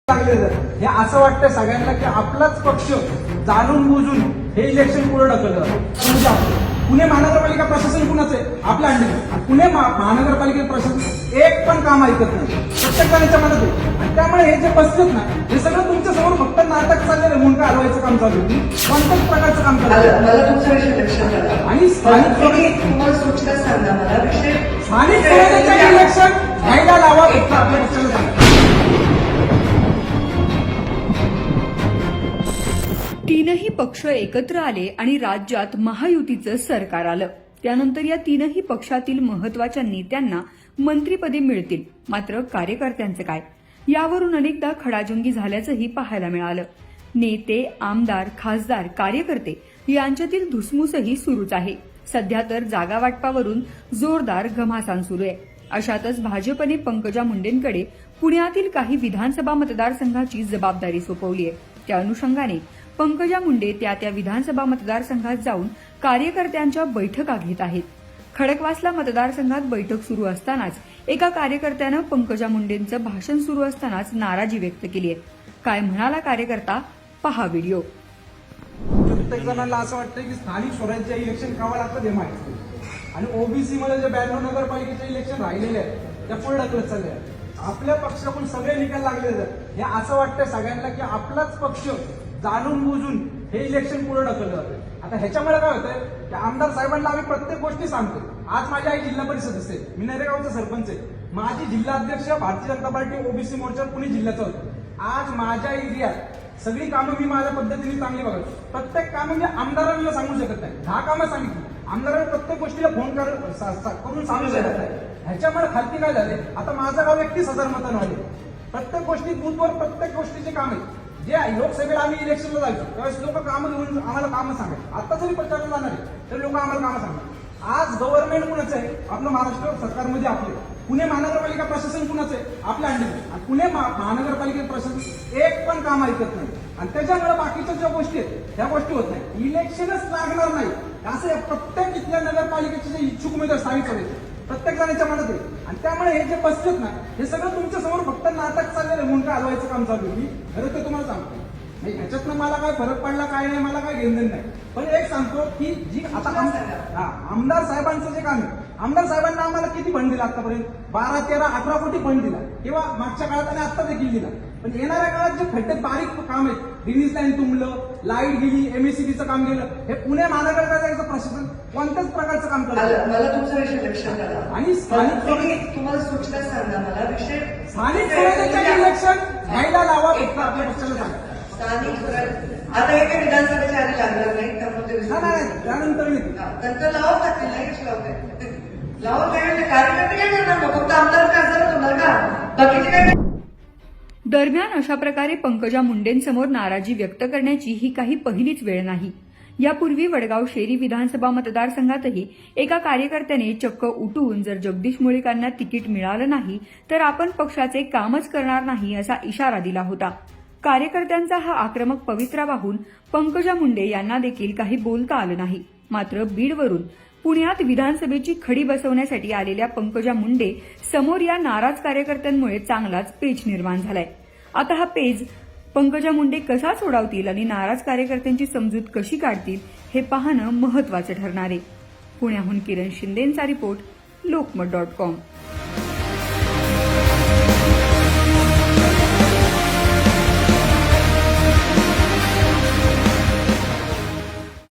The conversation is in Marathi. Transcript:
हे असं वाटतं सगळ्यांना की आपलाच पक्ष जाणून बुजून हे इलेक्शन पुढे ढकललं जातं. पुणे महानगरपालिका प्रशासन कुणाचं आहे? आपल्या अंडर. पुणे महानगरपालिकेचं प्रशासन एक पण काम ऐकत नाही, प्रत्येक जणांच्या मनात आहे. आणि त्यामुळे हे जे बसलेत ना, हे सगळं तुमच्या समोर फक्त नाटक चाललेलं आहे. मुंडका हलवायचं काम चालू आहे, कोणत्याच प्रकारचं काम चालू आहे. मला तुमचा विषय लक्षात आला. आणि स्थानिक तुम्हाला सूचना सांगा मला विषय. स्थानिक स्वराज्याचे इलेक्शन घ्यायला लावा फक्त आपल्या पक्षाला सांगा. तीनही पक्ष एकत्र आले आणि राज्यात महायुतीचं सरकार आलं. त्यानंतर या तीनही पक्षातील महत्वाच्या नेत्यांना मंत्रिपदे मिळतील. मात्र कार्यकर्त्यांचं काय? यावरून अनेकदा खडाजंगी झाल्याचंही पाहायला मिळालं. नेते, आमदार, खासदार, कार्यकर्ते यांच्यातील धुसमुसही सुरूच आहे. सध्या तर जागा वाटपावरून जोरदार घमासान सुरू आहे. अशातच भाजपने पंकजा मुंडेंकडे पुण्यातील काही विधानसभा मतदारसंघाची जबाबदारी सोपवली आहे. त्या अनुषंगाने पंकजा मुंडे त्या विधानसभा मतदारसंघात जाऊन कार्यकर्त्यांच्या बैठका घेत आहेत. खडकवासला मतदारसंघात बैठक सुरू असतानाच एका कार्यकर्त्यानं पंकजा मुंडेंचं भाषण सुरू असतानाच नाराजी व्यक्त केली आहे. काय म्हणाला कार्यकर्ता? पहा व्हिडिओ. प्रत्येक जणांना असं वाटतं की स्थानिक स्वराज्य इलेक्शन कावा लागतं हे माहिती. आणि ओबीसी मध्ये जे 92 नगरपालिकेचे इलेक्शन राहिलेले आहेत त्या पुढे ढकलत चालले आहेत. आपल्या पक्षाकडून सगळे निकाल लागलेले आहेत. हे असं वाटतं सगळ्यांना की आपलाच पक्ष जाणून बुजून हे इलेक्शन पुढे ढकललं जातं. आता ह्याच्यामुळे काय होतंय की आमदार साहेबांना आम्ही प्रत्येक गोष्टी सांगतो. आज माझी आई जिल्हा परिषद सदस्य आहे, मी नरेगावचा सरपंच आहे. माझी जिल्हाध्यक्ष भारतीय जनता पार्टी ओबीसी मोर्चा पुणे जिल्ह्याचा होतो. आज माझ्या एरियात सगळी कामं मी माझ्या पद्धतीने चांगली बघतो. प्रत्येक कामं मी आमदारांना सांगू शकत नाही. 10 कामं सांगितली आमदारांनी, प्रत्येक गोष्टीला फोन करून सांगू शकत नाही. ह्याच्यामुळे खालती काय झाले, आता माझं गाव 31,000 मतांना आले. प्रत्येक गोष्टी बूथवर प्रत्येक गोष्टीचे काम आहे. जे लोकसभेला आम्ही इलेक्शनला जायचो त्यावेळेस लोक कामं घेऊन आम्हाला कामं सांगायचे. आता जरी प्रचाराला जाणार आहे तरी लोक आम्हाला कामं सांगतात. आज गव्हर्नमेंट कुणाचं आहे? आपलं महाराष्ट्र सरकारमध्ये आपले पुणे महानगरपालिका प्रशासन कुणाचं आहे? आपल्या अंडर. आणि पुणे महानगरपालिकेचं प्रशासन एक पण काम ऐकत नाही. आणि त्याच्यामुळे बाकीच्या ज्या गोष्टी आहेत त्या गोष्टी होत नाही. इलेक्शनच लागणार नाही असं प्रत्येक इथल्या नगरपालिकेचे जे इच्छुक उमेदवार स्थानिक सभेचे प्रत्येक जणांच्या मनात आहे. आणि त्यामुळे हे जे बसलेत ना, हे सगळं तुमच्या समोर फक्त नाटक चाललेलं आहे. मुंडका हलवायचं काम चालू आहे. खरं ते तुम्हाला सांगतो. ह्याच्यातनं मला काय फरक पडला काय नाही, मला काय घेणं नाही. पण एक सांगतो की जी आता आमदार साहेबांचं जे काम आहे, आमदार साहेबांना आम्हाला किती फंड दिला आतापर्यंत? 12, 13, 18 कोटी फंड दिला किंवा मागच्या काळात आणि आता देखील दिला. पण येणाऱ्या काळात जे खड्डे बारीक काम आहेत, ड्रेनेज लाईन तुंबलं, लाईट गेली, एमएससीबीचं काम गेलं, हे पुणे महानगरपालिकेचं प्रशासन कोणत्याच प्रकारचं काम करत. मला तुमचा विषय लक्षात आला. आणि स्थानिक तुम्हाला सूचना सांगा मला विषय. स्थानिक स्वराज्याचे इलेक्शन घ्यायला लावा फक्त आपल्या पक्षाला सांगा. स्थानिक स्वराज्य आता हे काही विधानसभेच्या आधी लागणार नाही. त्यानंतर नंतर लावून टाकतील. लगेच लावते लावून काय कार्यकर्ते काय करणार? फक्त आमदार खासदार होणार का? बाकीचे काय? दरम्यान अशा प्रकारे पंकजा मुंडेंसमोर नाराजी व्यक्त करण्याची ही काही पहिलीच वेळ नाही. यापूर्वी वडगाव शेरी विधानसभा मतदारसंघातही एका कार्यकर्त्याने चक्क उठून जर जगदीश मुळीकांना तिकीट मिळालं नाही तर आपण पक्षाचे कामच करणार नाही असा इशारा दिला होता. कार्यकर्त्यांचा हा आक्रमक पवित्रा पाहून पंकजा मुंडे यांना देखील काही बोलता आलं नाही. मात्र बीडवरून पुण्यात विधानसभेची खडी बसवण्यासाठी आलेल्या पंकजा मुंडे समोर या नाराज कार्यकर्त्यांमुळे चांगलाच पेच निर्माण झालाय. आता हा पेच पंकजा मुंडे कसा सोडवतील आणि नाराज कार्यकर्त्यांची समजूत कशी काढतील हे पाहणं महत्वाचं ठरणार आहे. पुण्याहून किरण शिंदेंचा रिपोर्ट, लोकमत.com.